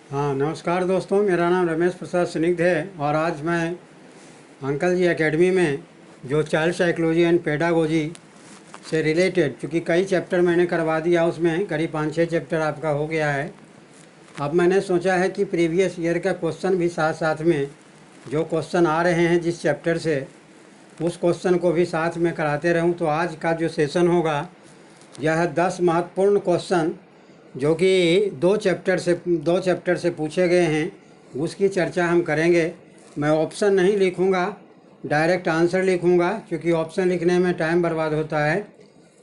हाँ, नमस्कार दोस्तों। मेरा नाम रमेश प्रसाद स्निग्ध है और आज मैं अंकल जी एकेडमी में जो चाइल्ड साइकोलॉजी एंड पेडागोजी से रिलेटेड, चूँकि कई चैप्टर मैंने करवा दिया, उसमें करीब 5-6 चैप्टर आपका हो गया है। अब मैंने सोचा है कि प्रीवियस ईयर का क्वेश्चन भी साथ साथ में, जो क्वेश्चन आ रहे हैं जिस चैप्टर से, उस क्वेश्चन को भी साथ में कराते रहूं। तो आज का जो सेशन होगा, यह 10 महत्वपूर्ण क्वेश्चन जो कि दो चैप्टर से पूछे गए हैं, उसकी चर्चा हम करेंगे। मैं ऑप्शन नहीं लिखूंगा, डायरेक्ट आंसर लिखूंगा, क्योंकि ऑप्शन लिखने में टाइम बर्बाद होता है।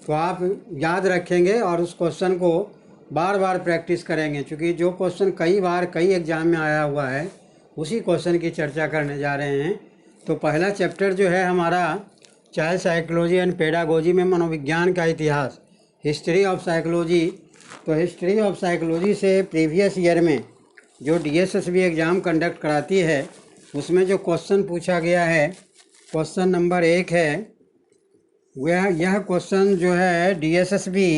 तो आप याद रखेंगे और उस क्वेश्चन को बार बार प्रैक्टिस करेंगे, क्योंकि जो क्वेश्चन कई बार कई एग्ज़ाम में आया हुआ है, उसी क्वेश्चन की चर्चा करने जा रहे हैं। तो पहला चैप्टर जो है हमारा चाइल्ड साइकोलॉजी एंड पेडागोजी में मनोविज्ञान का इतिहास, हिस्ट्री ऑफ साइकोलॉजी। तो हिस्ट्री ऑफ साइकोलॉजी से प्रीवियस ईयर में जो डीएसएसबी एग्ज़ाम कंडक्ट कराती है, उसमें जो क्वेश्चन पूछा गया है, क्वेश्चन नंबर 1 है, वह यह क्वेश्चन जो है डीएसएसबी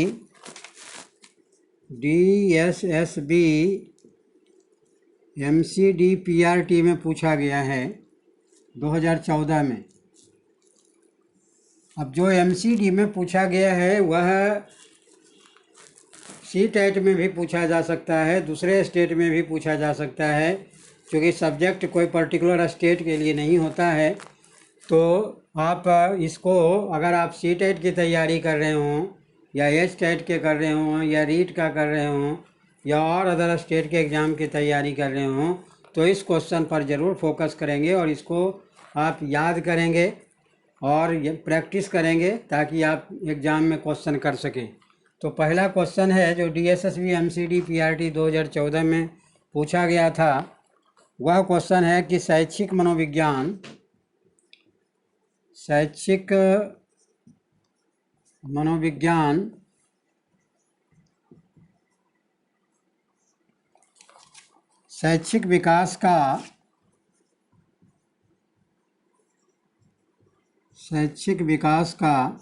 एमसीडी पीआरटी में पूछा गया है 2014 में। अब जो एमसीडी में पूछा गया है वह सी टेट में भी पूछा जा सकता है, दूसरे स्टेट में भी पूछा जा सकता है, क्योंकि सब्जेक्ट कोई पर्टिकुलर स्टेट के लिए नहीं होता है। तो आप इसको, अगर आप सी टेट की तैयारी कर रहे हों, या एच टेट के कर रहे हों, या रीट का कर रहे हों, या और अदर स्टेट के एग्ज़ाम की तैयारी कर रहे हों, तो इस क्वेश्चन पर ज़रूर फोकस करेंगे और इसको आप याद करेंगे और प्रैक्टिस करेंगे, ताकि आप एग्ज़ाम में क्वेश्चन कर सकें। तो पहला क्वेश्चन है जो डीएसएसबी एमसीडी पीआरटी 2014 में पूछा गया था, वह क्वेश्चन है कि शैक्षिक मनोविज्ञान शैक्षिक विकास का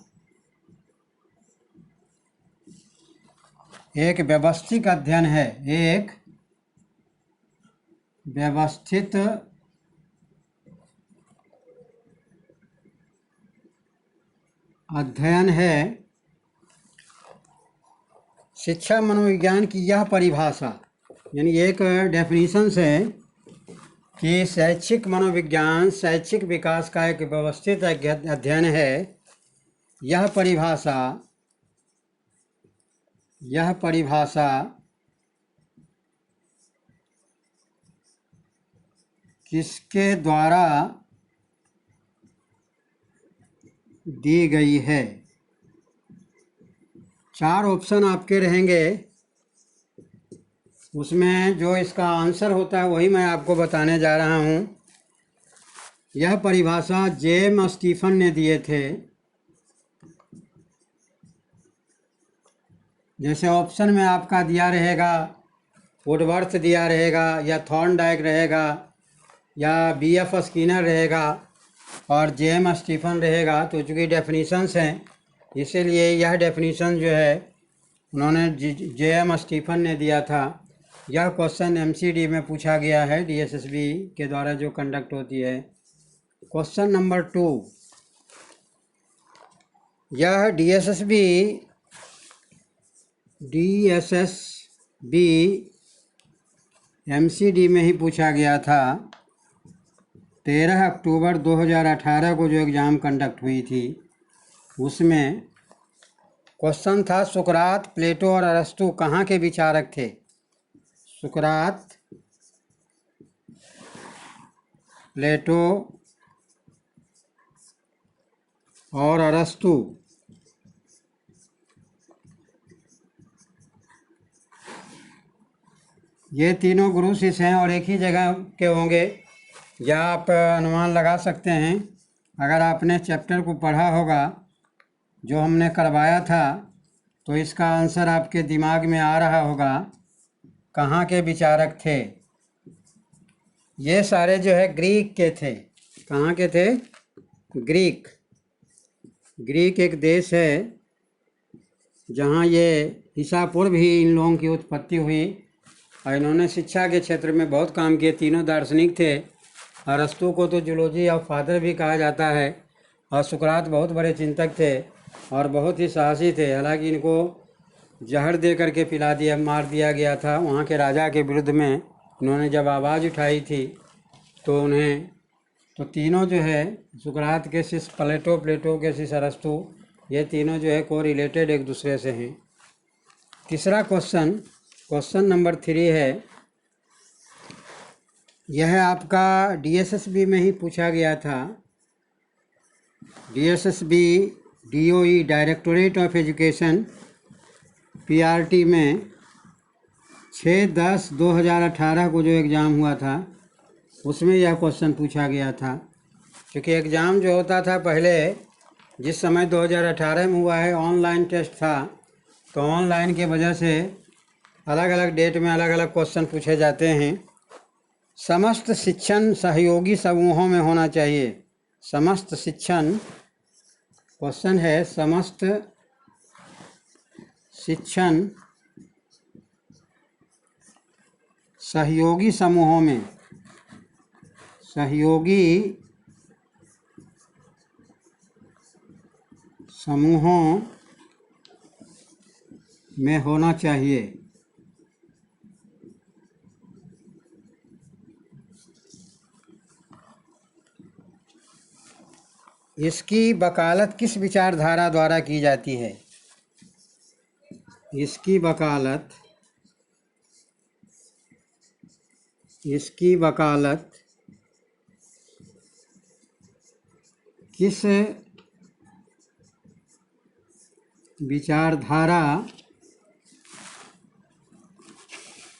एक व्यवस्थित अध्ययन है। एक व्यवस्थित अध्ययन है। शिक्षा मनोविज्ञान की यह परिभाषा, यानी एक डेफिनेशन है कि शैक्षिक मनोविज्ञान शैक्षिक विकास का एक व्यवस्थित अध्ययन है। यह परिभाषा किसके द्वारा दी गई है? 4 ऑप्शन आपके रहेंगे, उसमें जो इसका आंसर होता है वही मैं आपको बताने जा रहा हूँ। यह परिभाषा जेम स्टीफन ने दिए थे। जैसे ऑप्शन में आपका दिया रहेगा, वुडवर्थ दिया रहेगा, या थॉर्नडाइक रहेगा, या बीएफ स्किनर रहेगा, और जेम स्टीफन रहेगा। तो चूँकि डेफिनीशंस हैं, इसीलिए यह डेफिनीशन जो है उन्होंने जेएम स्टीफन ने दिया था। यह क्वेश्चन एमसीडी में पूछा गया है, डीएसएसबी के द्वारा जो कंडक्ट होती है। क्वेश्चन नंबर 2, यह डीएसएसबी एमसीडी में ही पूछा गया था। 13 अक्टूबर 2018 को जो एग्ज़ाम कंडक्ट हुई थी, उसमें क्वेश्चन था, सुकरात, प्लेटो और अरस्तु कहाँ के विचारक थे? सुकरात, प्लेटो और अरस्तु ये तीनों गुरु शिष्य हैं और एक ही जगह के होंगे, या आप अनुमान लगा सकते हैं। अगर आपने चैप्टर को पढ़ा होगा जो हमने करवाया था, तो इसका आंसर आपके दिमाग में आ रहा होगा। कहाँ के विचारक थे? ये सारे जो है ग्रीक के थे। कहाँ के थे? ग्रीक एक देश है जहाँ ये ईसा पूर्व ही इन लोगों की उत्पत्ति हुई, और इन्होंने शिक्षा के क्षेत्र में बहुत काम किए। तीनों दार्शनिक थे। अरस्तु को तो जूलॉजी ऑफ फादर भी कहा जाता है, और सुकरात बहुत बड़े चिंतक थे और बहुत ही साहसी थे। हालांकि इनको जहर दे करके मार दिया गया था वहाँ के राजा के विरुद्ध में। इन्होंने जब आवाज़ उठाई थी तो उन्हें, तो तीनों जो है सुकरात के शिष्य प्लेटो के शिष्य अरस्तु, ये तीनों जो है को रिलेटेड एक दूसरे से हैं। तीसरा क्वेश्चन नंबर 3 है। यह आपका DSSB में ही पूछा गया था। DSSB DOE directorate of education PRT में 6/10/2018 को जो एग्ज़ाम हुआ था उसमें यह क्वेश्चन पूछा गया था। क्योंकि एग्ज़ाम जो होता था पहले, जिस समय 2018 में हुआ है, ऑनलाइन टेस्ट था, तो ऑनलाइन के वजह से अलग अलग डेट में अलग अलग क्वेश्चन पूछे जाते हैं। समस्त शिक्षण सहयोगी समूहों में होना चाहिए। समस्त शिक्षण, क्वेश्चन है समस्त शिक्षण सहयोगी समूहों में, सहयोगी समूहों में होना चाहिए। इसकी वकालत किस विचारधारा द्वारा की जाती है? इसकी वकालत किस विचारधारा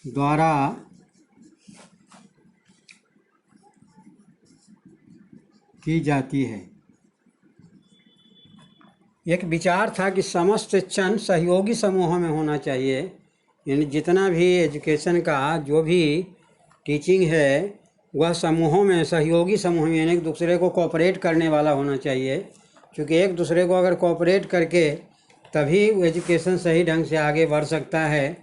द्वारा की जाती है? एक विचार था कि समस्त शिक्षण सहयोगी समूहों में होना चाहिए। यानी जितना भी एजुकेशन का जो भी टीचिंग है वह समूहों में, सहयोगी समूह में, यानी एक दूसरे को कोऑपरेट करने वाला होना चाहिए। क्योंकि एक दूसरे को अगर कोऑपरेट करके तभी एजुकेशन सही ढंग से आगे बढ़ सकता है,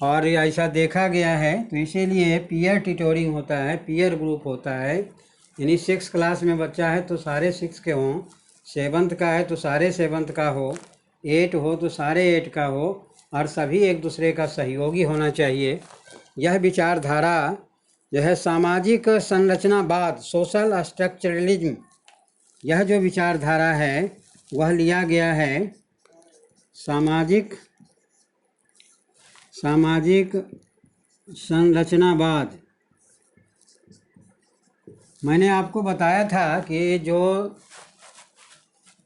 और ऐसा देखा गया है। तो इसीलिए पीयर ट्यूटोरिंग होता है, पीयर ग्रुप होता है। यानी 6 क्लास में बच्चा है तो सारे 6 के हों, 7th का है तो सारे 7th का हो, 8 हो तो सारे 8 का हो, और सभी एक दूसरे का सहयोगी होना चाहिए। यह विचारधारा जो है सामाजिक संरचनावाद, सोशल स्ट्रक्चरलिज्म, यह जो विचारधारा है वह लिया गया है सामाजिक संरचनावाद। मैंने आपको बताया था कि जो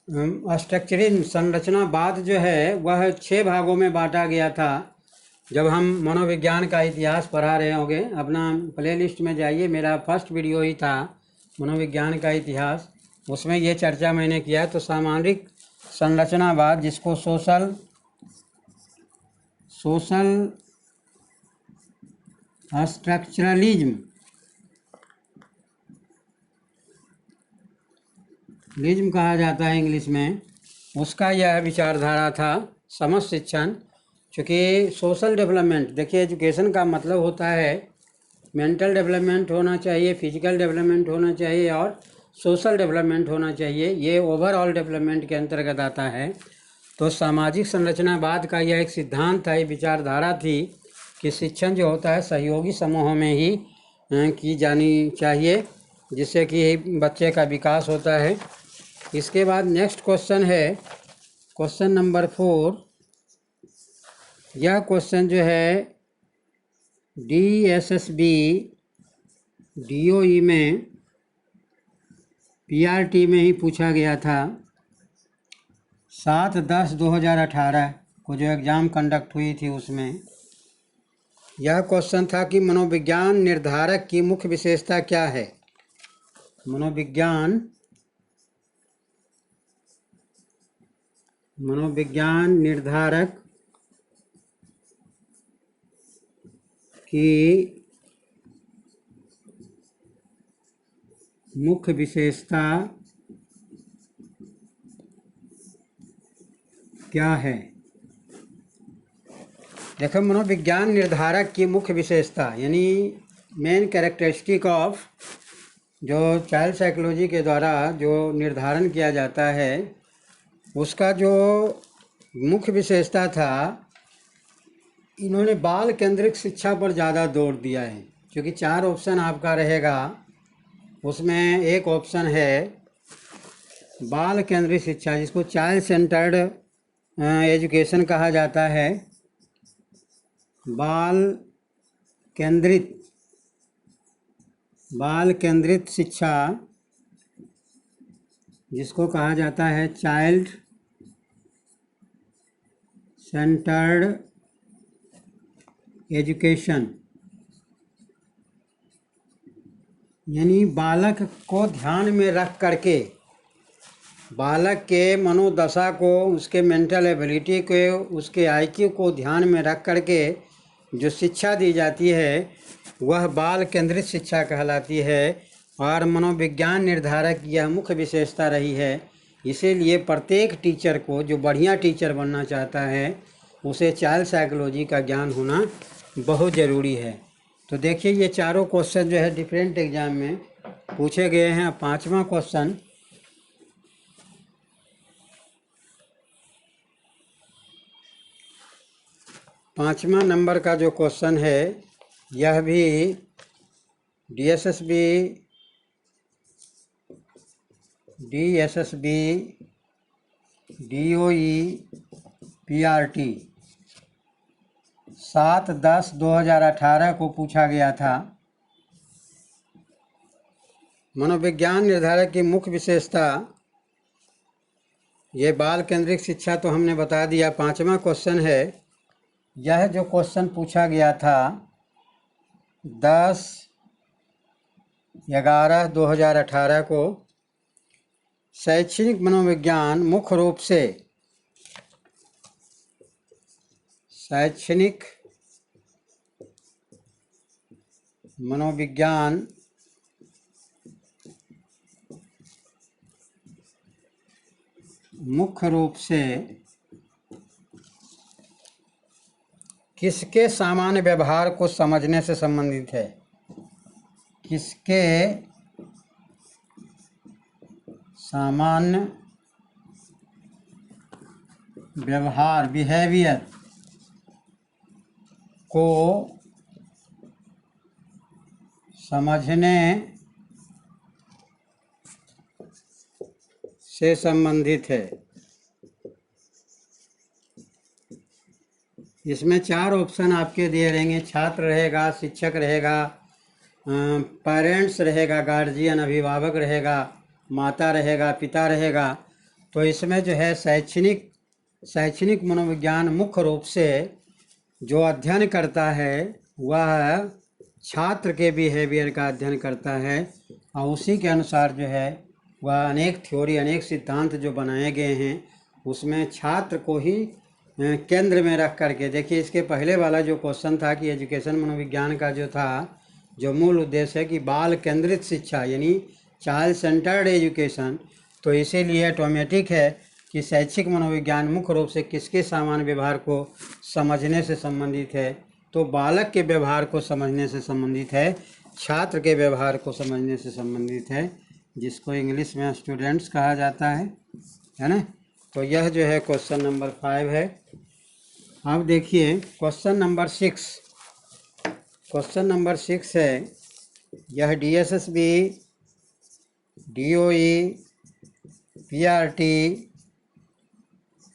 स्ट्रक्चरिंग संरचनावाद जो है वह 6 भागों में बांटा गया था। जब हम मनोविज्ञान का इतिहास पढ़ा रहे होंगे, अपना प्लेलिस्ट में जाइए, मेरा फर्स्ट वीडियो ही था मनोविज्ञान का इतिहास, उसमें ये चर्चा मैंने किया। तो सामाजिक संरचनावाद, जिसको सोशल स्ट्रक्चरलिज्म कहा जाता है इंग्लिश में, उसका यह विचारधारा था समस्त शिक्षण। चूँकि सोशल डेवलपमेंट, देखिए एजुकेशन का मतलब होता है मेंटल डेवलपमेंट होना चाहिए, फिजिकल डेवलपमेंट होना चाहिए और सोशल डेवलपमेंट होना चाहिए। ये ओवरऑल डेवलपमेंट के अंतर्गत आता है। तो सामाजिक संरचनावाद का यह एक सिद्धांत था, ये विचारधारा थी कि शिक्षण जो होता है सहयोगी समूहों में ही की जानी चाहिए, जिससे कि बच्चे का विकास होता है। इसके बाद नेक्स्ट क्वेश्चन है क्वेश्चन नंबर 4। यह क्वेश्चन जो है DSSB DOE में PRT में ही पूछा गया था। 7/10/2018 को जो एग्ज़ाम कंडक्ट हुई थी उसमें यह क्वेश्चन था कि मनोविज्ञान निर्धारक की मुख्य विशेषता क्या है? मनोविज्ञान निर्धारक की मुख्य विशेषता क्या है? देखो, मनोविज्ञान निर्धारक की मुख्य विशेषता यानी मेन कैरेक्टरिस्टिक ऑफ जो चाइल्ड साइकोलॉजी के द्वारा जो निर्धारण किया जाता है, उसका जो मुख्य विशेषता था, इन्होंने बाल केंद्रित शिक्षा पर ज़्यादा जोर दिया है। क्योंकि 4 ऑप्शन आपका रहेगा, उसमें एक ऑप्शन है बाल केंद्रित शिक्षा, जिसको चाइल्ड सेंटर्ड एजुकेशन कहा जाता है। बाल केंद्रित शिक्षा, जिसको कहा जाता है चाइल्ड सेंटर्ड एजुकेशन, यानी बालक को ध्यान में रख करके, बालक के मनोदशा को, उसके मेंटल एबिलिटी को, उसके आईक्यू को ध्यान में रख करके जो शिक्षा दी जाती है वह बाल केंद्रित शिक्षा कहलाती है। और मनोविज्ञान निर्धारक की यह मुख्य विशेषता रही है। इसीलिए प्रत्येक टीचर को, जो बढ़िया टीचर बनना चाहता है, उसे चाइल्ड साइकोलॉजी का ज्ञान होना बहुत ज़रूरी है। तो देखिए, ये चारों क्वेश्चन जो है डिफरेंट एग्जाम में पूछे गए हैं। 5वां क्वेश्चन, 5वां नंबर का जो क्वेश्चन है, यह भी डीएसएसबी, डीओई, पीआरटी 7/10/2018 को पूछा गया था। मनोविज्ञान निर्धारक की मुख्य विशेषता, ये बाल केंद्रित शिक्षा तो हमने बता दिया। 5वां क्वेश्चन है, यह जो क्वेश्चन पूछा गया था 10/11/2018 को, शैक्षणिक मनोविज्ञान मुख्य रूप से शैक्षणिक मनोविज्ञान मुख्य रूप से किसके सामान्य व्यवहार को समझने से संबंधित है? किसके सामान्य व्यवहार, बिहेवियर को समझने से संबंधित है। इसमें 4 ऑप्शन आपके दिए रहेंगे। छात्र रहेगा, शिक्षक रहेगा, पेरेंट्स रहेगा, गार्जियन अभिभावक रहेगा, माता रहेगा, पिता रहेगा। तो इसमें जो है शैक्षणिक मनोविज्ञान मुख्य रूप से जो अध्ययन करता है वह छात्र के बिहेवियर का अध्ययन करता है, और उसी के अनुसार जो है वह अनेक थ्योरी, अनेक सिद्धांत जो बनाए गए हैं, उसमें छात्र को ही केंद्र में रख करके। देखिए, इसके पहले वाला जो क्वेश्चन था कि एजुकेशन मनोविज्ञान का जो था, जो मूल उद्देश्य है कि बाल केंद्रित शिक्षा यानी चाइल्ड सेंटर्ड एजुकेशन, तो इसीलिए ऑटोमेटिक है कि शैक्षिक मनोविज्ञान मुख्य रूप से किसके सामान्य व्यवहार को समझने से संबंधित है? तो बालक के व्यवहार को समझने से संबंधित है, छात्र के व्यवहार को समझने से संबंधित है, जिसको इंग्लिश में स्टूडेंट्स कहा जाता है ना। तो यह जो है क्वेश्चन नंबर 5 है। अब देखिए क्वेश्चन नंबर 6। क्वेश्चन नंबर 6 है, यह डीएसएसबी, डीओई, पीआरटी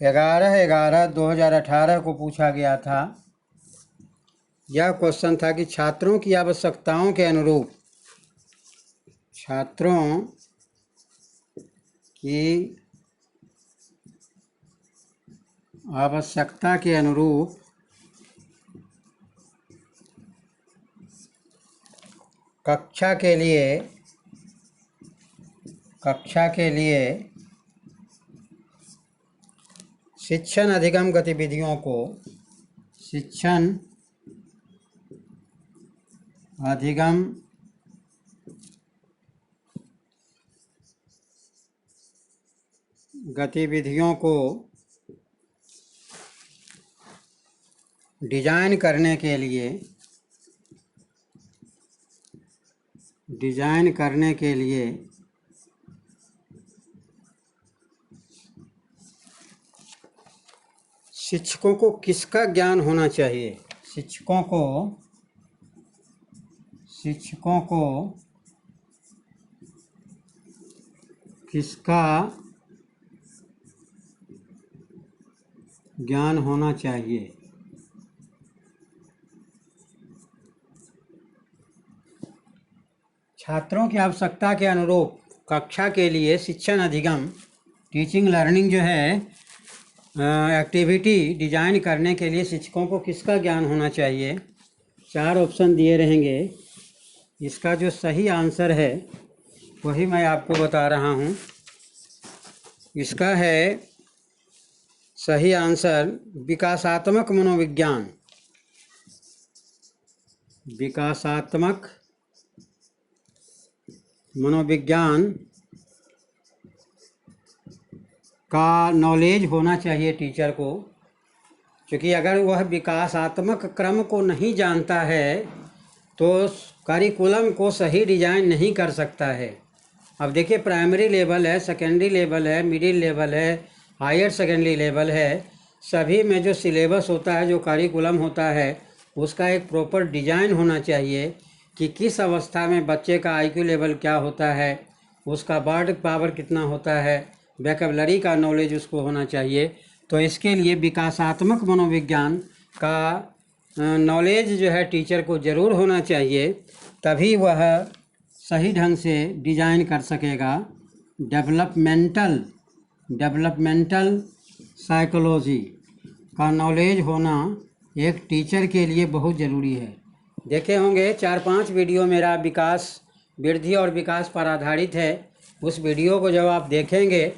11/11/2018 को पूछा गया था। यह क्वेश्चन था कि छात्रों की आवश्यकताओं के अनुरूप, छात्रों की आवश्यकता के अनुरूप कक्षा के लिए शिक्षण अधिगम गतिविधियों को, शिक्षण अधिगम गतिविधियों को डिजाइन करने के लिए शिक्षकों को किसका ज्ञान होना चाहिए? शिक्षकों को किसका ज्ञान होना चाहिए? छात्रों की आवश्यकता के अनुरूप कक्षा के लिए शिक्षण अधिगम टीचिंग लर्निंग जो है एक्टिविटी डिजाइन करने के लिए शिक्षकों को किसका ज्ञान होना चाहिए? 4 ऑप्शन दिए रहेंगे। इसका जो सही आंसर है वही मैं आपको बता रहा हूँ। इसका है सही आंसर विकासात्मक मनोविज्ञान। विकासात्मक मनोविज्ञान का नॉलेज होना चाहिए टीचर को, क्योंकि अगर वह विकासात्मक क्रम को नहीं जानता है तो करिकुलम को सही डिजाइन नहीं कर सकता है। अब देखिए, प्राइमरी लेवल है, सेकेंडरी लेवल है, मिडिल लेवल है, हायर सेकेंडरी लेवल है, सभी में जो सिलेबस होता है, जो करिकुलम होता है, उसका एक प्रॉपर डिजाइन होना चाहिए कि किस अवस्था में बच्चे का आईक्यू लेवल क्या होता है, उसका वर्ड पावर कितना होता है, वोकैबुलरी का नॉलेज उसको होना चाहिए। तो इसके लिए विकासात्मक मनोविज्ञान का नॉलेज जो है टीचर को ज़रूर होना चाहिए, तभी वह सही ढंग से डिजाइन कर सकेगा। डेवलपमेंटल साइकोलॉजी का नॉलेज होना एक टीचर के लिए बहुत ज़रूरी है। देखे होंगे 4-5 वीडियो मेरा विकास वृद्धि और विकास पर आधारित है। उस वीडियो को जब आप देखेंगे,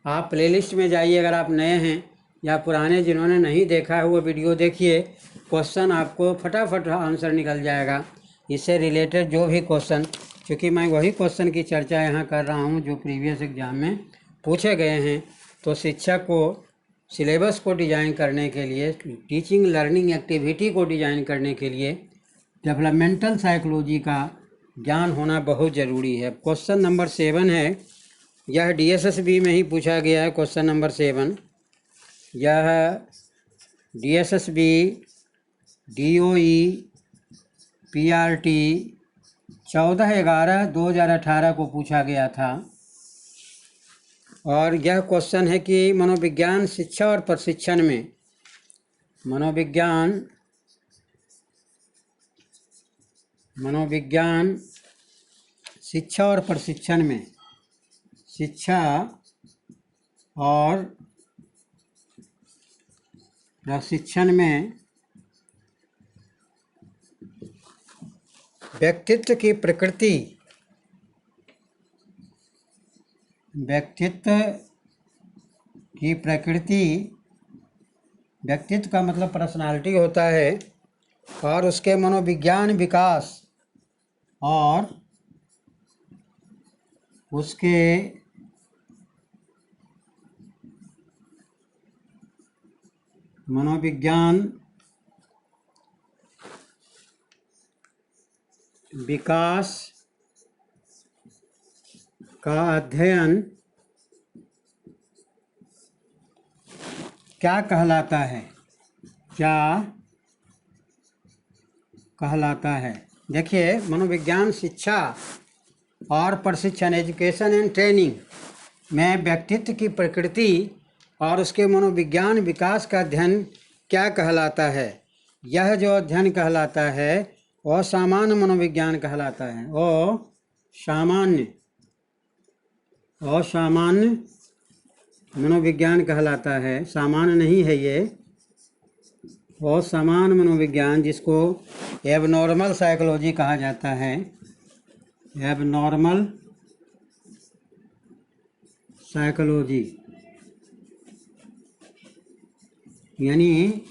आप प्लेलिस्ट में जाइए, अगर आप नए हैं या पुराने जिन्होंने नहीं देखा है वो वीडियो देखिए। क्वेश्चन आपको फटाफट आंसर निकल जाएगा, इससे रिलेटेड जो भी क्वेश्चन, क्योंकि मैं वही क्वेश्चन की चर्चा यहाँ कर रहा हूँ जो प्रीवियस एग्जाम में पूछे गए हैं। तो शिक्षक को सिलेबस को डिज़ाइन करने के लिए, टीचिंग लर्निंग एक्टिविटी को डिज़ाइन करने के लिए डेवलपमेंटल साइकोलॉजी का ज्ञान होना बहुत ज़रूरी है। क्वेश्चन नंबर 7 है, यह DSSB में ही पूछा गया है। क्वेश्चन नंबर 7 यह DSSB DOE PRT 14/11/2018 को पूछा गया था। और यह क्वेश्चन है कि मनोविज्ञान शिक्षा और प्रशिक्षण में, मनोविज्ञान शिक्षा और प्रशिक्षण में, शिक्षा और प्रशिक्षण में व्यक्तित्व की प्रकृति, व्यक्तित्व का मतलब पर्सनालिटी होता है, और उसके मनोविज्ञान विकास और उसके मनोविज्ञान विकास का अध्ययन क्या कहलाता है? देखिए, मनोविज्ञान शिक्षा और प्रशिक्षण एजुकेशन एंड ट्रेनिंग में व्यक्तित्व की प्रकृति और उसके मनोविज्ञान विकास का अध्ययन क्या कहलाता है? यह जो अध्ययन कहलाता है वह सामान्य मनोविज्ञान कहलाता है। असामान्य मनोविज्ञान कहलाता है, सामान्य नहीं है ये। असामान्य मनोविज्ञान, जिसको एबनॉर्मल साइकोलॉजी कहा जाता है। एबनॉर्मल साइकोलॉजी यानी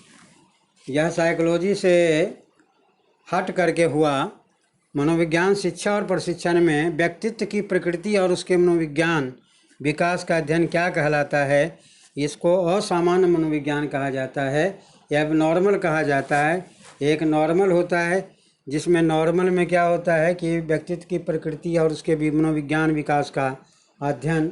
यह साइकोलॉजी से हट करके हुआ। मनोविज्ञान शिक्षा और प्रशिक्षण में व्यक्तित्व की प्रकृति और उसके मनोविज्ञान विकास का अध्ययन क्या कहलाता है? इसको असामान्य मनोविज्ञान कहा जाता है। एबनॉर्मल कहा जाता है। एक नॉर्मल होता है, जिसमें नॉर्मल में क्या होता है कि व्यक्तित्व की प्रकृति और उसके मनोविज्ञान विकास का अध्ययन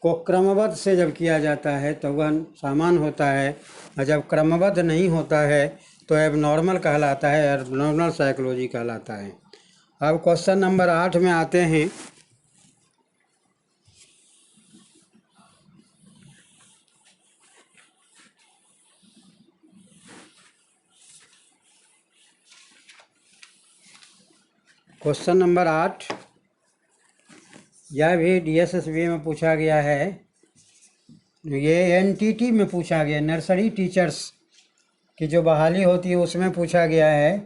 को क्रमबद्ध से जब किया जाता है तो वह सामान्य होता है, और जब क्रमबद्ध नहीं होता है तो एबनॉर्मल कहलाता है, एबनॉर्मल साइकोलॉजी कहलाता है। अब क्वेश्चन नंबर 8 में आते हैं। क्वेश्चन नंबर 8 यह भी DSSB में पूछा गया है। ये NTT में पूछा गया, नर्सरी टीचर्स की जो बहाली होती है उसमें पूछा गया है।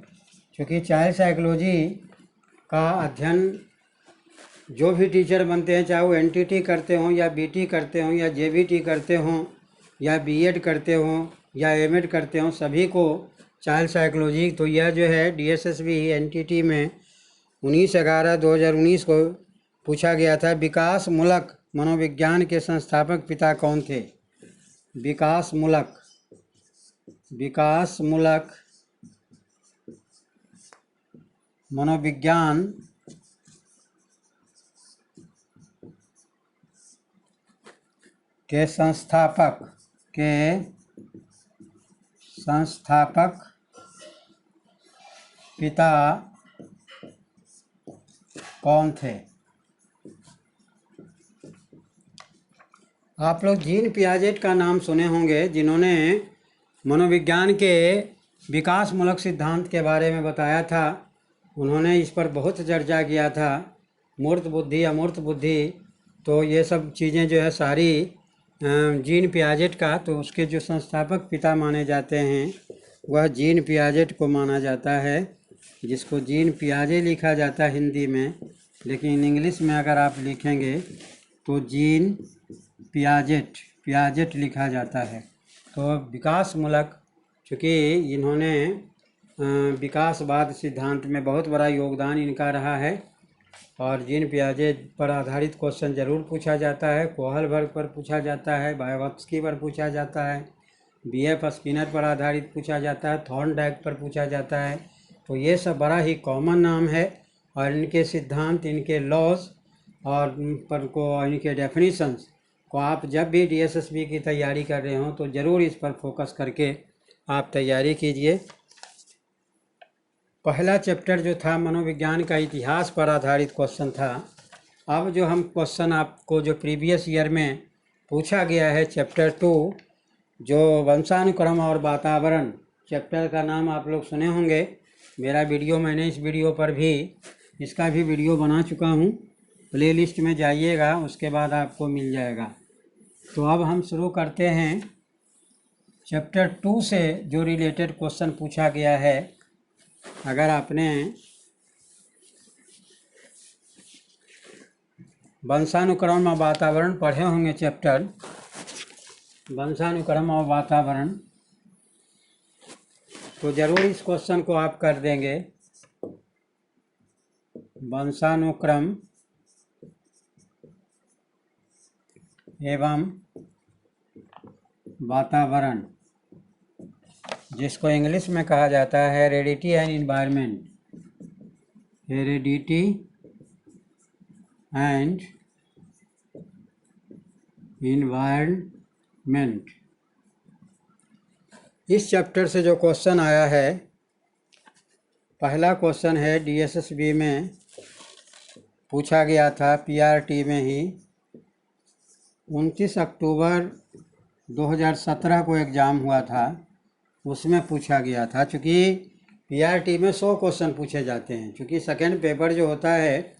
क्योंकि चाइल्ड साइकोलॉजी का अध्ययन जो भी टीचर बनते हैं, चाहे वो NTT करते हों या BT करते हों या JBT करते हों या B.Ed करते हों या M.Ed करते हों, सभी को चाइल्ड साइकोलॉजी, तो यह जो है DSSB NTT में 19/11/2019 को पूछा गया था। विकास मूलक मनोविज्ञान के संस्थापक पिता कौन थे? विकास मूलक मनोविज्ञान के संस्थापक पिता कौन थे? आप लोग जीन पियाजेट का नाम सुने होंगे, जिन्होंने मनोविज्ञान के विकासमूलक सिद्धांत के बारे में बताया था। उन्होंने इस पर बहुत चर्चा किया था, मूर्त बुद्धि अमूर्त बुद्धि, तो ये सब चीज़ें जो है सारी जीन पियाजेट का, तो उसके जो संस्थापक पिता माने जाते हैं वह जीन पियाजेट को माना जाता है, जिसको जीन पियाजे लिखा जाता है हिंदी में, लेकिन इंग्लिश में अगर आप लिखेंगे तो जीन पियाजेट लिखा जाता है। तो विकासमूलक, चूँकि इन्होंने विकासवाद सिद्धांत में बहुत बड़ा योगदान इनका रहा है, और जीन पियाजेट पर आधारित क्वेश्चन जरूर पूछा जाता है। कोहलबर्ग पर पूछा जाता है, बायोवस्की पर पूछा जाता है, B.F. स्किनर पर आधारित पूछा जाता है, थॉर्नडाइक पर पूछा जाता है। तो ये सब बड़ा ही कॉमन नाम है, और इनके सिद्धांत, इनके लॉज और पर को इनके डेफिनेशंस को आप जब भी DSSB की तैयारी कर रहे हो तो ज़रूर इस पर फोकस करके आप तैयारी कीजिए। पहला चैप्टर जो था मनोविज्ञान का इतिहास पर आधारित क्वेश्चन था। अब जो हम क्वेश्चन आपको जो प्रीवियस ईयर में पूछा गया है, चैप्टर 2 जो वंशानुक्रम और वातावरण, चैप्टर का नाम आप लोग सुने होंगे। मेरा वीडियो, मैंने इस वीडियो पर भी इसका भी वीडियो बना चुका हूँ, प्लेलिस्ट में जाइएगा, उसके बाद आपको मिल जाएगा। तो अब हम शुरू करते हैं चैप्टर 2 से जो रिलेटेड क्वेश्चन पूछा गया है। अगर आपने वंशानुक्रम और वातावरण पढ़े होंगे, चैप्टर वंशानुक्रम और वातावरण, तो ज़रूर इस क्वेश्चन को आप कर देंगे। वंशानुक्रम एवं वातावरण, जिसको इंग्लिश में कहा जाता है heredity and environment, heredity and environment. इस चैप्टर से जो क्वेश्चन आया है, पहला क्वेश्चन है DSSB में पूछा गया था, PRT में ही 29 अक्टूबर 2017 को एग्ज़ाम हुआ था, उसमें पूछा गया था। चूँकि PRT में 100 क्वेश्चन पूछे जाते हैं, चूँकि सेकेंड पेपर जो होता है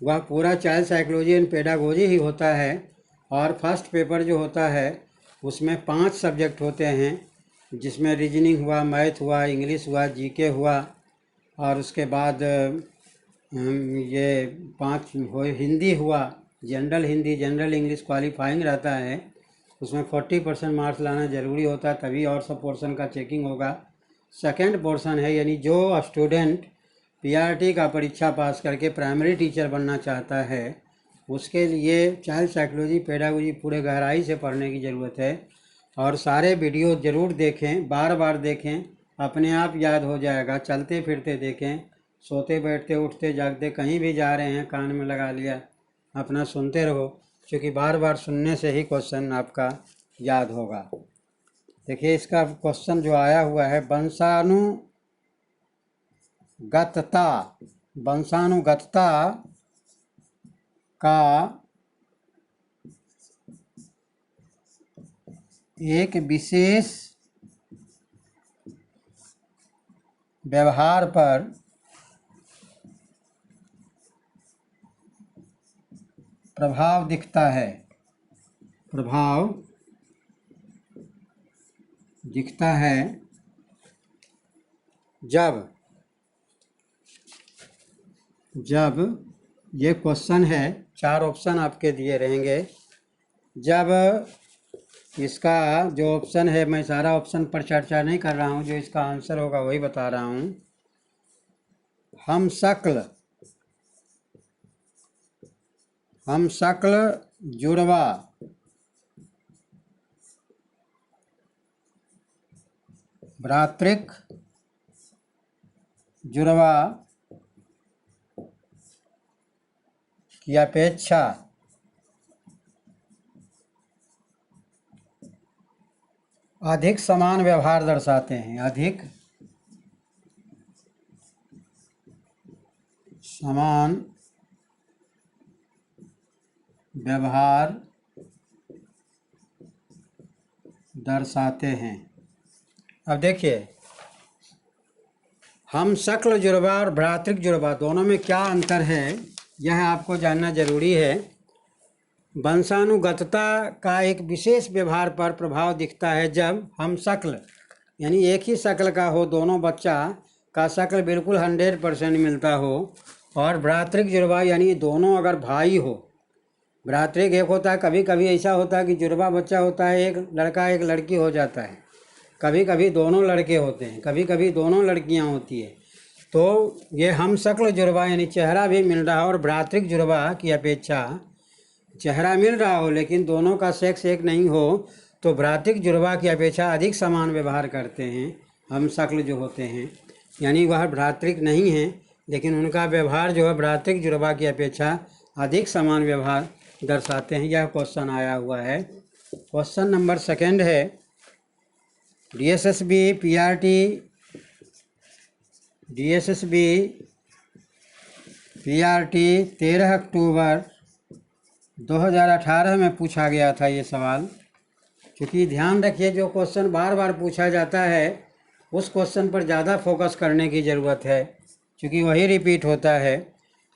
वह पूरा चाइल्ड साइकोलॉजी एंड पेडागोजी ही होता है, और फर्स्ट पेपर जो होता है उसमें 5 सब्जेक्ट होते हैं, जिसमें रीजनिंग हुआ, मैथ हुआ, इंग्लिश हुआ, GK हुआ, और उसके बाद ये 5 हिंदी हुआ, general Hindi, general English qualifying रहता है, उसमें 40% मार्क्स लाना ज़रूरी होता है, तभी और सब पोर्शन का चेकिंग होगा। सेकंड पोर्शन है, यानी जो स्टूडेंट PRT का परीक्षा पास करके प्राइमरी टीचर बनना चाहता है, उसके लिए चाइल्ड साइकोलॉजी पेडागोजी पूरे गहराई से पढ़ने की ज़रूरत है। और सारे वीडियो ज़रूर देखें, बार बार देखें, अपने आप याद हो जाएगा। चलते फिरते देखें, सोते बैठते उठते जागते कहीं भी जा रहे हैं कान में लगा लिया, अपना सुनते रहो, क्योंकि बार बार सुनने से ही क्वेश्चन आपका याद होगा। देखिए इसका क्वेश्चन जो आया हुआ है, वंशानुगतता, वंशानुगतता का एक विशेष व्यवहार पर प्रभाव दिखता है, प्रभाव दिखता है जब ये क्वेश्चन है, 4 ऑप्शन आपके दिए रहेंगे। जब इसका जो ऑप्शन है, मैं सारा ऑप्शन पर चर्चा नहीं कर रहा हूँ, जो इसका आंसर होगा वही बता रहा हूँ। हम शक्ल जुड़वा भ्रातृक जुड़वा की अपेक्षा अधिक समान व्यवहार दर्शाते हैं, अधिक समान व्यवहार दर्शाते हैं। अब देखिए, हम शक्ल जुड़वा और भ्रातृक जुड़वा दोनों में क्या अंतर है, यह आपको जानना जरूरी है। वंशानुगतता का एक विशेष व्यवहार पर प्रभाव दिखता है जब हम शक्ल, यानी एक ही शक्ल का हो, दोनों बच्चा का शक्ल बिल्कुल 100% मिलता हो, और भ्रातृक जुड़वा यानी दोनों अगर भाई हो। भ्रातृक एक होता है, कभी कभी ऐसा होता है कि जुड़वा बच्चा होता है, एक लड़का एक लड़की हो जाता है, कभी कभी दोनों लड़के होते हैं, कभी कभी दोनों लड़कियां होती है। तो ये हम शक्ल जुड़वा यानी चेहरा भी मिल रहा हो, और भ्रातृक जुड़वा की अपेक्षा चेहरा मिल रहा हो लेकिन दोनों का सेक्स एक नहीं हो, तो भ्रातृक जुड़वा की अपेक्षा अधिक समान व्यवहार करते हैं हम शक्ल जो होते हैं। यानी वह भ्रातृक नहीं है लेकिन उनका व्यवहार जो है भ्रातृक जुड़वा की अपेक्षा अधिक समान व्यवहार दर्शाते हैं। यह क्वेश्चन आया हुआ है। क्वेश्चन नंबर 2 है, DSSB PRT 13 अक्टूबर 2018 में पूछा गया था ये सवाल। क्योंकि ध्यान रखिए, जो क्वेश्चन बार बार पूछा जाता है उस क्वेश्चन पर ज़्यादा फोकस करने की ज़रूरत है, क्योंकि वही रिपीट होता है।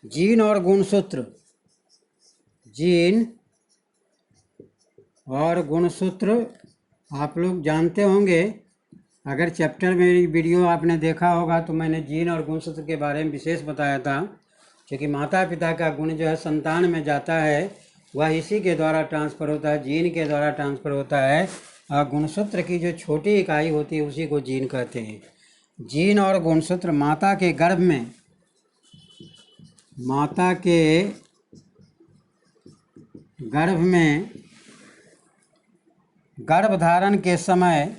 जीन और गुणसूत्र, जीन और गुणसूत्र आप लोग जानते होंगे। अगर चैप्टर में वीडियो आपने देखा होगा तो मैंने जीन और गुणसूत्र के बारे में विशेष बताया था, क्योंकि माता पिता का गुण जो है संतान में जाता है, वह इसी के द्वारा ट्रांसफ़र होता है, जीन के द्वारा ट्रांसफ़र होता है। और गुणसूत्र की जो छोटी इकाई होती है उसी को जीन कहते हैं। जीन और गुणसूत्र माता के गर्भ में, माता के गर्भ में गर्भधारण के समय,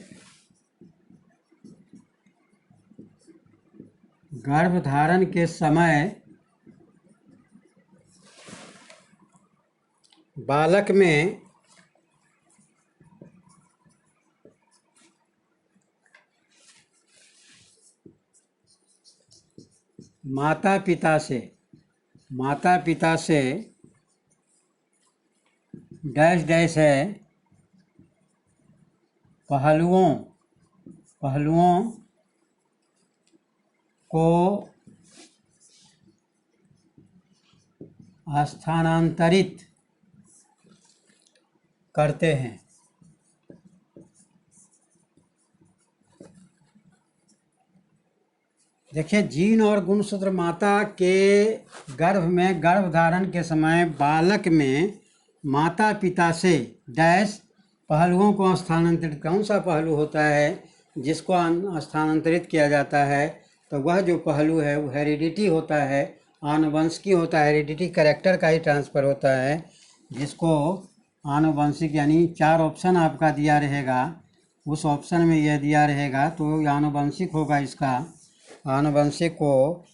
गर्भधारण के समय बालक में माता पिता से डैश डैश है पहलुओं को स्थानांतरित करते हैं। देखिए, जीन और गुणसूत्र माता के गर्भ में गर्भधारण के समय बालक में माता पिता से डैश पहलुओं को स्थानांतरित, कौन सा पहलू होता है जिसको स्थानांतरित किया जाता है, तो वह जो पहलू है वो हेरिडिटी होता है, आनुवंशिकी होता है, हेरिडिटी कैरेक्टर का ही ट्रांसफ़र होता है, जिसको आनुवंशिक यानी 4 ऑप्शन आपका दिया रहेगा, उस ऑप्शन में यह दिया रहेगा तो आनुवंशिक होगा। इसका आनुवंशिक को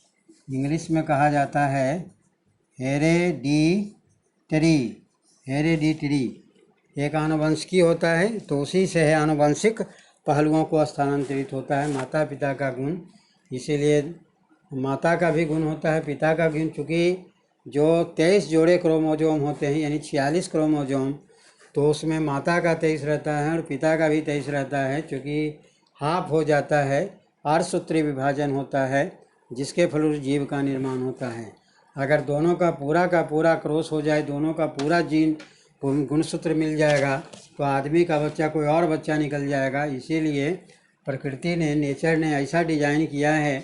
इंग्लिश में कहा जाता है हेरेडिटरी। हेरेडिटरी एक आनुवंशिकी होता है, तो उसी से है आनुवंशिक पहलुओं को स्थानांतरित होता है माता पिता का गुण। इसीलिए माता का भी गुण होता है, पिता का गुण। चूँकि जो 23 जोड़े क्रोमोजोम होते हैं यानी 46 क्रोमोजोम, तो उसमें माता का 23 रहता है और पिता का भी 23 रहता है। चूँकि हाफ हो जाता है, अर्धसूत्री विभाजन होता है, जिसके फलस्वरूप जीव का निर्माण होता है। अगर दोनों का पूरा क्रॉस हो जाए, दोनों का पूरा जीन गुणसूत्र मिल जाएगा, तो आदमी का बच्चा कोई और बच्चा निकल जाएगा। इसीलिए प्रकृति ने, नेचर ने ऐसा डिजाइन किया है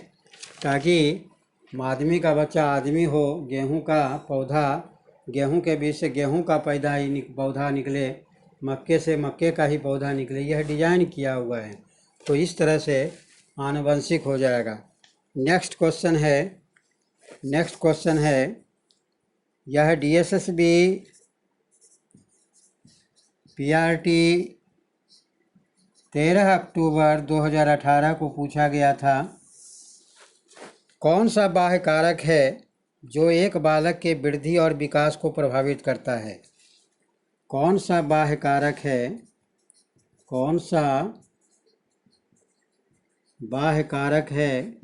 ताकि आदमी का बच्चा आदमी हो, गेहूं का पौधा, गेहूं के बीज से गेहूं का पौधा निकले, मक्के से मक्के का ही पौधा निकले। यह डिजाइन किया हुआ है, तो इस तरह से आनुवंशिक हो जाएगा। नेक्स्ट क्वेश्चन है यह DSSB PRT 13 अक्टूबर 2018 को पूछा गया था। कौन सा बाह्य कारक है जो एक बालक के वृद्धि और विकास को प्रभावित करता है? कौन सा बाह्य कारक है, कौन सा बाह्य कारक है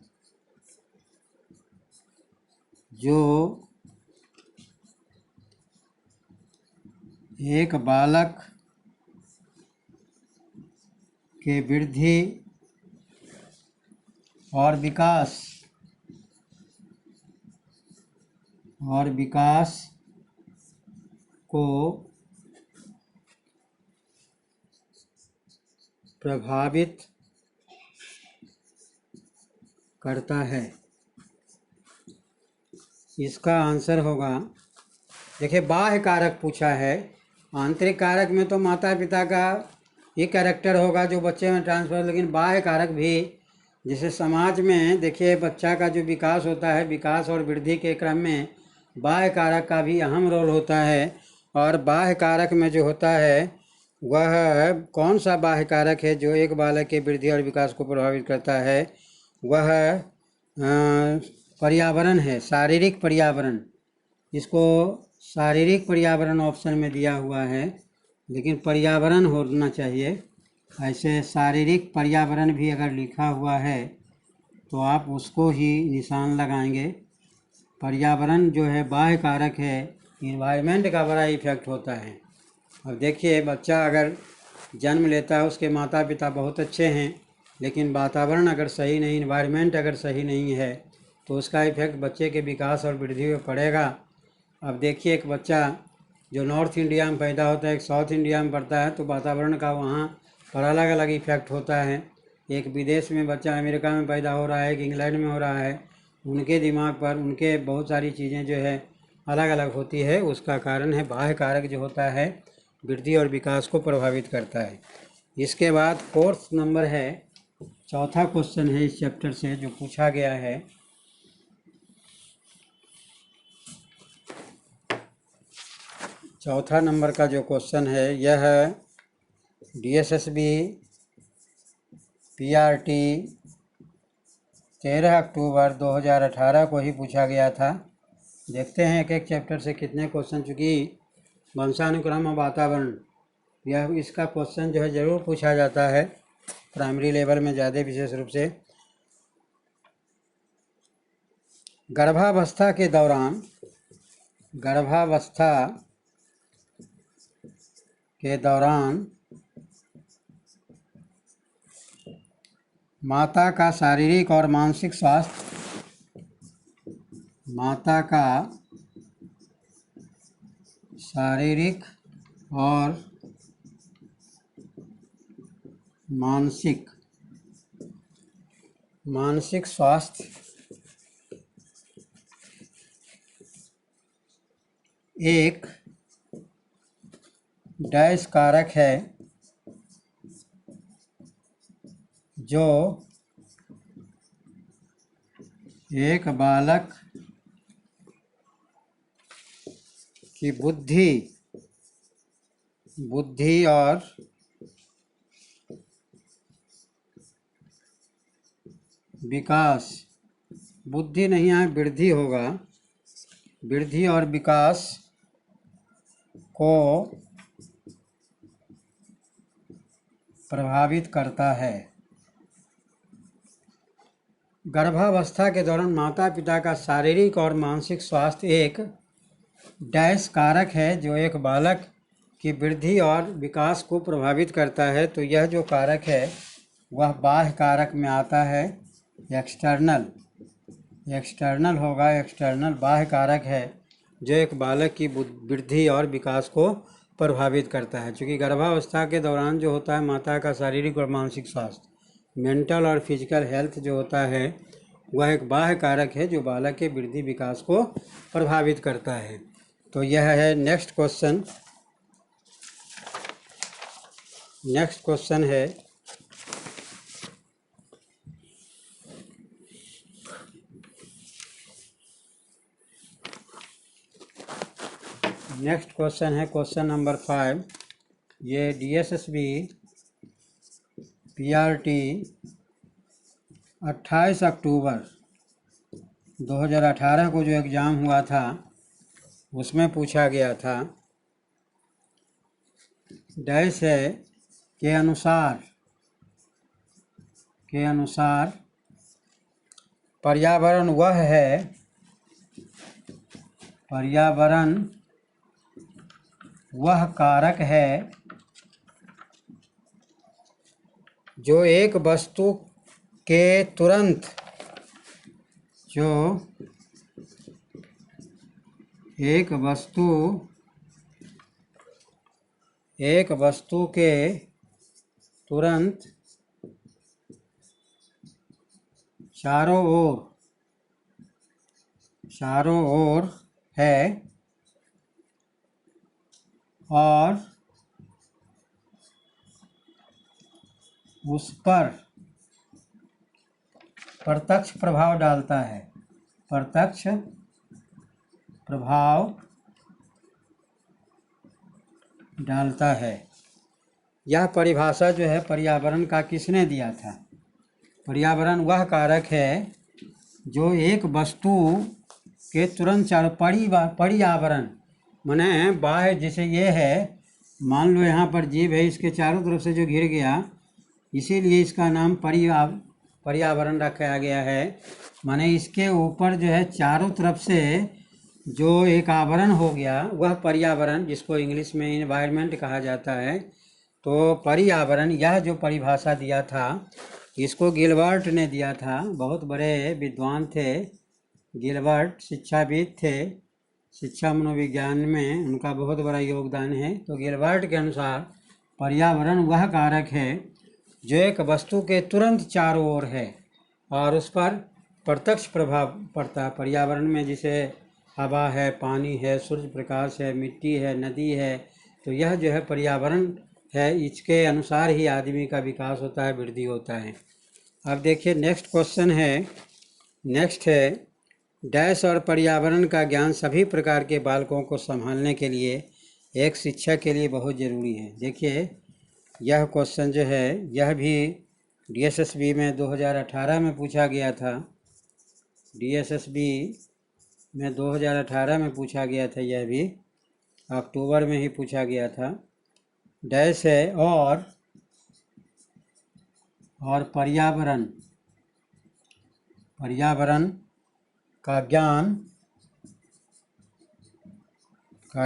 जो एक बालक के वृद्धि और विकास को प्रभावित करता है? इसका आंसर होगा, देखिए बाह्य कारक पूछा है, आंतरिक कारक में तो माता पिता का ये कैरेक्टर होगा जो बच्चे में ट्रांसफर, लेकिन बाह्य कारक भी, जैसे समाज में देखिए बच्चा का जो विकास होता है, विकास और वृद्धि के क्रम में बाह्य कारक का भी अहम रोल होता है। और बाह्य कारक में जो होता है वह कौन सा बाह्य कारक है जो एक बालक के वृद्धि और विकास को प्रभावित करता है? वह पर्यावरण है, शारीरिक पर्यावरण। इसको शारीरिक पर्यावरण ऑप्शन में दिया हुआ है, लेकिन पर्यावरण होना चाहिए। ऐसे शारीरिक पर्यावरण भी अगर लिखा हुआ है तो आप उसको ही निशान लगाएंगे। पर्यावरण जो है बाह्य कारक है, इन्वायरमेंट का बड़ा इफेक्ट होता है। अब देखिए बच्चा अगर जन्म लेता है, उसके माता पिता बहुत अच्छे हैं, लेकिन वातावरण अगर सही नहीं, इन्वायरमेंट अगर सही नहीं है, तो उसका इफेक्ट बच्चे के विकास और वृद्धि में पड़ेगा। अब देखिए एक बच्चा जो नॉर्थ इंडिया में पैदा होता है, एक साउथ इंडिया में पड़ता है, तो वातावरण का वहाँ पर अलग अलग इफेक्ट होता है। एक विदेश में बच्चा अमेरिका में पैदा हो रहा है, एक इंग्लैंड में हो रहा है, उनके दिमाग पर उनके बहुत सारी चीज़ें जो है अलग अलग होती है। उसका कारण है बाह्य कारक जो होता है वृद्धि और विकास को प्रभावित करता है। इसके बाद 4th नंबर है, चौथा क्वेश्चन है इस चैप्टर से जो पूछा गया है। चौथा नंबर का जो क्वेश्चन है यह DSSB PRT 13 अक्टूबर 2018 को ही पूछा गया था। देखते हैं एक एक चैप्टर से कितने क्वेश्चन, चूँकि वंशानुक्रम और वातावरण यह इसका क्वेश्चन जो है ज़रूर पूछा जाता है प्राइमरी लेवल में ज़्यादा विशेष रूप से। गर्भावस्था के दौरान माता का शारीरिक और मानसिक स्वास्थ्य, माता का शारीरिक और मानसिक स्वास्थ्य एक डैश कारक है जो एक बालक की बुद्धि बुद्धि और विकास, बुद्धि नहीं है, वृद्धि होगा, वृद्धि और विकास को प्रभावित करता है। गर्भावस्था के दौरान माता पिता का शारीरिक और मानसिक स्वास्थ्य एक डैश कारक है जो एक बालक की वृद्धि और विकास को प्रभावित करता है। तो यह जो कारक है वह बाह्य कारक में आता है, एक्सटर्नल होगा, एक्सटर्नल बाह्य कारक है जो एक बालक की वृद्धि और विकास को प्रभावित करता है। क्योंकि गर्भावस्था के दौरान जो होता है माता का शारीरिक और मानसिक स्वास्थ्य, मेंटल और फिजिकल हेल्थ जो होता है वह एक बाह्य कारक है जो बालक के वृद्धि विकास को प्रभावित करता है। तो यह है नेक्स्ट क्वेश्चन। नेक्स्ट क्वेश्चन है क्वेश्चन नंबर 5। ये DSSB PRT 28 अक्टूबर 2018 को जो एग्ज़ाम हुआ था उसमें पूछा गया था। डैश है के अनुसार पर्यावरण वह कारक है जो एक वस्तु के तुरंत के तुरंत चारों ओर है और उस पर प्रत्यक्ष प्रभाव डालता है। यह परिभाषा जो है पर्यावरण का किसने दिया था? पर्यावरण वह कारक है जो एक वस्तु के तुरंत चारों पर्यावरण माने बाह्य, जैसे ये है, मान लो यहाँ पर जीव है, इसके चारों तरफ से जो घिर गया, इसीलिए इसका नाम पर्यावरण रखा गया है। माने इसके ऊपर जो है चारों तरफ से जो एक आवरण हो गया वह पर्यावरण, जिसको इंग्लिश में एनवायरनमेंट कहा जाता है। तो पर्यावरण, यह जो परिभाषा दिया था इसको गिलबर्ट ने दिया था। बहुत बड़े विद्वान थे गिलबर्ट, शिक्षाविद थे, शिक्षा मनोविज्ञान में उनका बहुत बड़ा योगदान है। तो गिलबर्ट के अनुसार पर्यावरण वह कारक है जो एक वस्तु के तुरंत चारों ओर है और उस पर प्रत्यक्ष प्रभाव पड़ता है। पर्यावरण में जैसे हवा है, पानी है, सूर्य प्रकाश है, मिट्टी है, नदी है, तो यह जो है पर्यावरण है। इसके अनुसार ही आदमी का विकास होता है, वृद्धि होता है। अब देखिए नेक्स्ट क्वेश्चन है डैश और पर्यावरण का ज्ञान सभी प्रकार के बालकों को संभालने के लिए एक शिक्षक के लिए बहुत ज़रूरी है। देखिए यह क्वेश्चन जो है यह भी DSSB में 2018 में पूछा गया था। DSSB में 2018 में पूछा गया था, यह भी अक्टूबर में ही पूछा गया था। डैश है और पर्यावरण का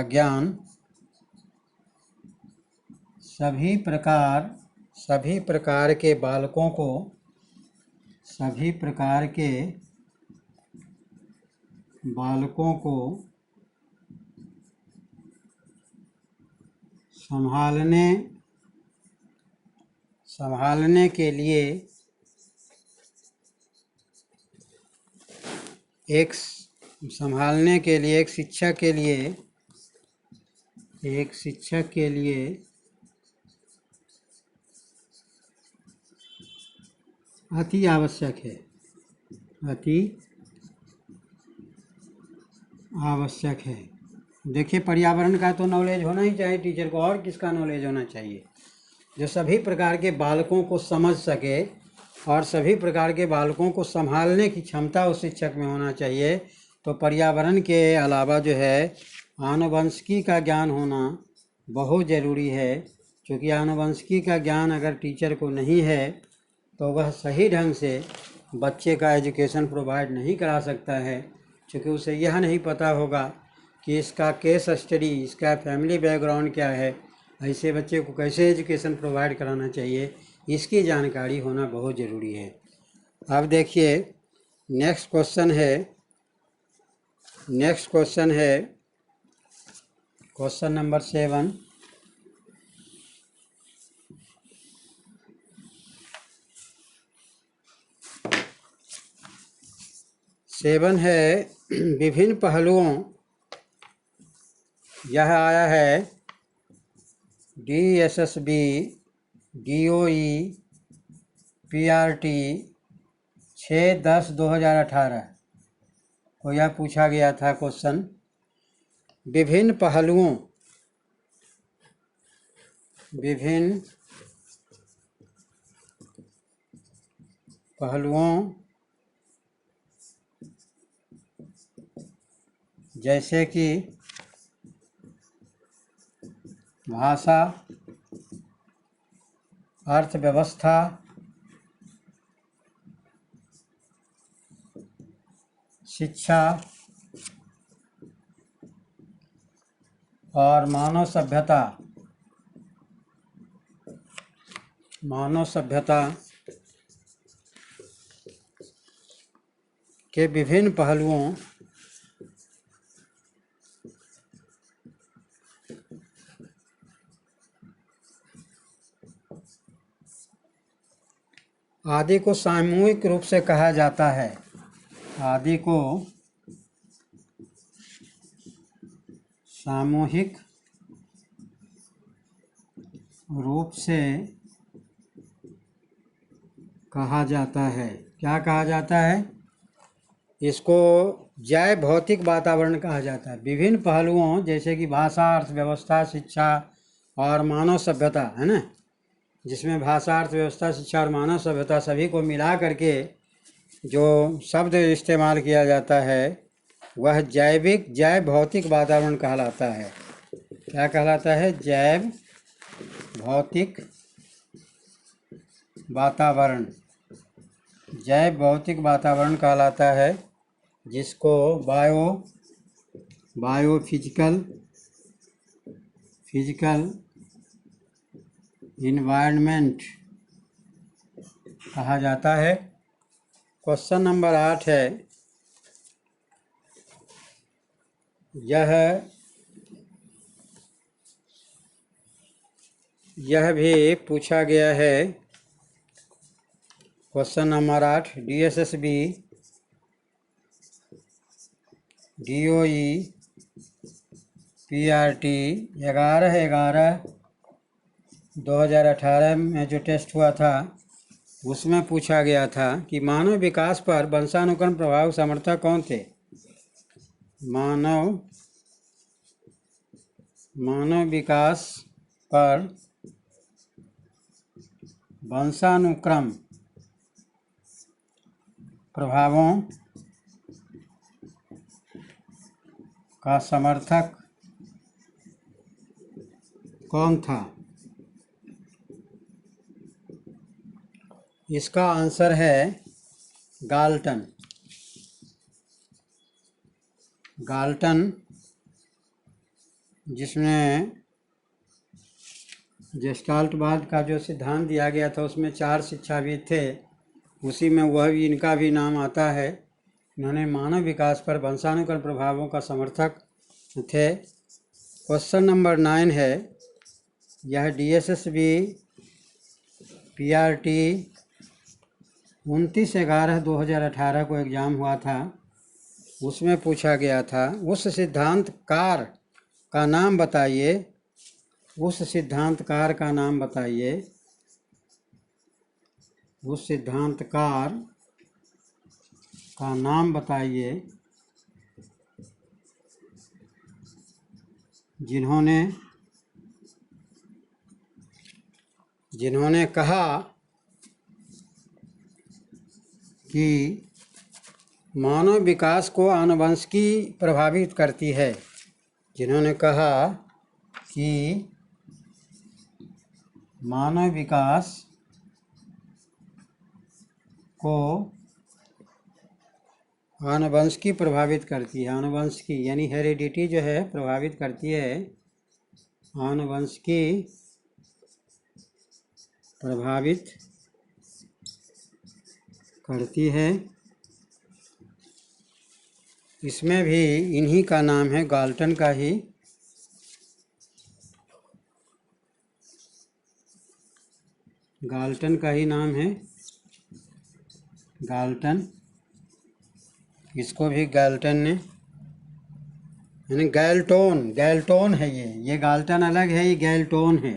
ज्ञान सभी प्रकार के बालकों को संभालने के लिए एक शिक्षक के लिए अति आवश्यक है। देखिए, पर्यावरण का तो नॉलेज होना ही चाहिए टीचर को, और किसका नॉलेज होना चाहिए? जो सभी प्रकार के बालकों को समझ सके और सभी प्रकार के बालकों को संभालने की क्षमता उस शिक्षक में होना चाहिए। तो पर्यावरण के अलावा जो है आनुवंशिकी का ज्ञान होना बहुत ज़रूरी है, क्योंकि आनुवंशिकी का ज्ञान अगर टीचर को नहीं है तो वह सही ढंग से बच्चे का एजुकेशन प्रोवाइड नहीं करा सकता है, क्योंकि उसे यह नहीं पता होगा कि इसका केस स्टडी, इसका फैमिली बैकग्राउंड क्या है, ऐसे बच्चे को कैसे एजुकेशन प्रोवाइड कराना चाहिए, इसकी जानकारी होना बहुत ज़रूरी है। अब देखिए, नेक्स्ट क्वेश्चन है क्वेश्चन नंबर 7। है विभिन्न पहलुओं, यह आया है DSSB, DOE, PRT 6/10/2018 को यह पूछा गया था क्वेश्चन। विभिन्न पहलुओं जैसे कि भाषा, अर्थव्यवस्था, शिक्षा और मानव सभ्यता के विभिन्न पहलुओं आदि को सामूहिक रूप से कहा जाता है। आदि को सामूहिक रूप से कहा जाता है। क्या कहा जाता है? इसको जैव भौतिक वातावरण कहा जाता है। विभिन्न पहलुओं जैसे कि भाषा, अर्थव्यवस्था, शिक्षा और मानव सभ्यता, है ना, जिसमें भाषा, अर्थव्यवस्था, शिक्षा और मानव सभ्यता सभी को मिला करके जो शब्द इस्तेमाल किया जाता है वह जैव भौतिक वातावरण कहलाता है। क्या कहलाता है? जैव भौतिक वातावरण। जैव भौतिक वातावरण कहलाता है, जिसको फिजिकल इन्वायरमेंट कहा जाता है। क्वेश्चन नंबर 8 है, यह भी पूछा गया है। Question number 8, DSSB, DOE, PRT 11/11/2018 में जो टेस्ट हुआ था उसमें पूछा गया था कि मानव विकास पर वंशानुक्रम प्रभाव समर्थक कौन थे? मानव विकास पर वंशानुक्रम प्रभावों का समर्थक कौन था? इसका आंसर है गाल्टन। जिसमें गेस्टाल्टवाद का जो सिद्धांत दिया गया था उसमें 4 शिक्षाविद थे, उसी में वह भी, इनका भी नाम आता है। इन्होंने मानव विकास पर वंशानुक्रम प्रभावों का समर्थक थे। क्वेश्चन नंबर 9 है, यह DSSB PRT 29/11/2018 को एग्ज़ाम हुआ था, उसमें पूछा गया था उस सिद्धांतकार का नाम बताइए। उस सिद्धांतकार का नाम बताइए। उस सिद्धांतकार का नाम बताइए जिन्होंने कहा कि मानव विकास को आनुवंशिकी प्रभावित करती है। जिन्होंने कहा कि मानव विकास को आनुवंशिकी प्रभावित करती है। आनुवंशिकी यानी हेरिडिटी जो है प्रभावित करती है। आनुवंशिकी प्रभावित करती है। इसमें भी इन्हीं का नाम है, गाल्टन का ही। गाल्टन का ही नाम है, गाल्टन। इसको भी गाल्टन ने, यानी गैल्टोन है ये गाल्टन अलग है, ये गैल्टोन है।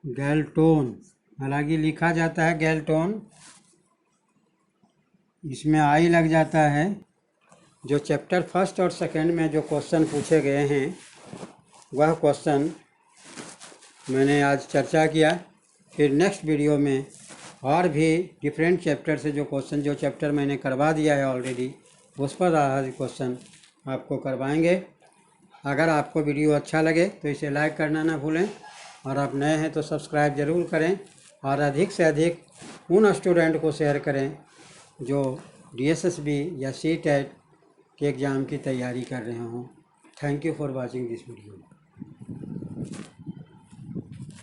गैल्टोन अलग ही लिखा जाता है, गैल्टोन। इसमें आई लग जाता है। जो चैप्टर फर्स्ट और सेकंड में जो क्वेश्चन पूछे गए हैं वह क्वेश्चन मैंने आज चर्चा किया। फिर नेक्स्ट वीडियो में और भी डिफरेंट चैप्टर से जो क्वेश्चन, जो चैप्टर मैंने करवा दिया है ऑलरेडी, उस पर आधारित क्वेश्चन आपको करवाएंगे। अगर आपको वीडियो अच्छा लगे तो इसे लाइक करना ना भूलें, और आप नए हैं तो सब्सक्राइब ज़रूर करें, और अधिक से अधिक उन स्टूडेंट को शेयर करें जो DSSB या CTET के एग्ज़ाम की तैयारी कर रहे हों। Thank you for watching this video.